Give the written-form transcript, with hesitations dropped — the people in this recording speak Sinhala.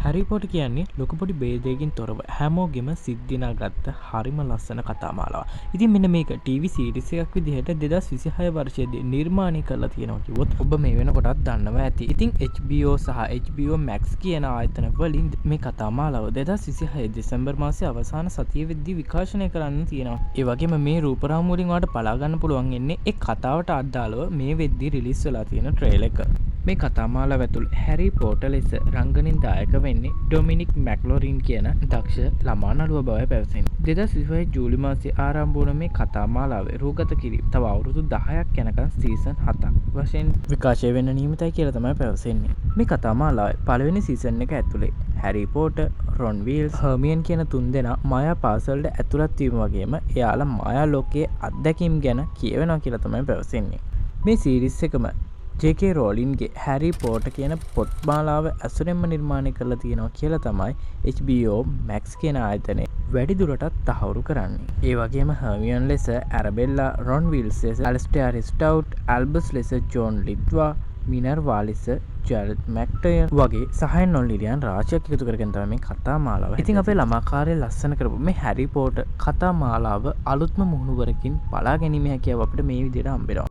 හැරි පොටර් කියන්නේ ලොකු පොඩි ભેදයකින් තොරව හැමෝගෙම සිද්ධිනාගත්ත හරිම ලස්සන කතා මාලාවක්. ඉතින් මෙන්න මේක ටීවී සීරීස් එකක් විදිහට 2026 වර්ෂයේදී නිර්මාණය කරලා තියෙනවා කිව්වොත් ඔබ මේ වෙනකොටත් දන්නවා ඇති. ඉතින් HBO සහ HBO Max කියන ආයතන වලින් මේ කතා මාලාව 2026 දෙසැම්බර් මාසයේ අවසාන සතිය වෙද්දී විකාශනය කරන්න තියෙනවා. ඒ වගේම මේ රූපරාම වලින් ඔයාලට බලා ගන්න පුළුවන් ඉන්නේ ඒ කතාවට අදාළව මේ වෙද්දී රිලීස් වෙලා තියෙන ට්‍රේලර් එක. මේ කතාමාලාව ඇතුළු හැරි පොටර් ලෙස රංගනින් දායක වෙන්නේ ඩොමිනික් මැක්ලොරින් කියන දක්ෂ ළමා නළුවා බවයි පැවසෙන්නේ. 2025 ජූලි මාසයේ ආරම්භ වුණ මේ කතාමාලාවේ රූගත කිරීම තව අවුරුදු 10ක් යනකම් සීසන් 7ක් වශයෙන් විකාශය වෙන්න නියමිතයි කියලා තමයි පැවසෙන්නේ. මේ කතාමාලාවේ පළවෙනි සීසන් එක ඇතුලේ හැරි පොටර්, රොන් වීල්ස්, හර්මියන් කියන තුන්දෙනා මායා පාසලට ඇතුළත් වීම වගේම එයාලා මායා ලෝකයේ අත්දැකීම් ගැන කියවෙනවා කියලා තමයි පැවසෙන්නේ. මේ සීරීස් එකම ජේ.කේ රෝලින්ගේ හැරි පොටර් කියන පොත් මාලාව ඇසුරෙන්ම නිර්මාණය කරලා තියෙනවා කියලා තමයි HBO Max කියන ආයතනය වැඩිදුරටත් තහවුරු කරන්නේ. ඒ වගේම හර්මියන් ලෙස ඇරබෙල්ලා, රොන් වීල්ස් ලෙස ඇලිස්ටෙයාර් ස්ටවුට්, ඇල්බස් ලෙස ජෝන් ලිත්වා, මිනර්වා ලෙස ජැරඩ් මැක්ටයර් වගේ සහයන් නොල්ලිලියන් රාශියක් එකතු කරගෙන තමයි මේ කතා මාලාව. ඉතින් අපේ ළමාකාරය ලස්සන කරපු මේ හැරි පොටර් කතා මාලාව අලුත්ම මුහුණුවරකින් බලා ගැනීම හැකියාව අපිට මේ විදිහට හම්බෙනවා.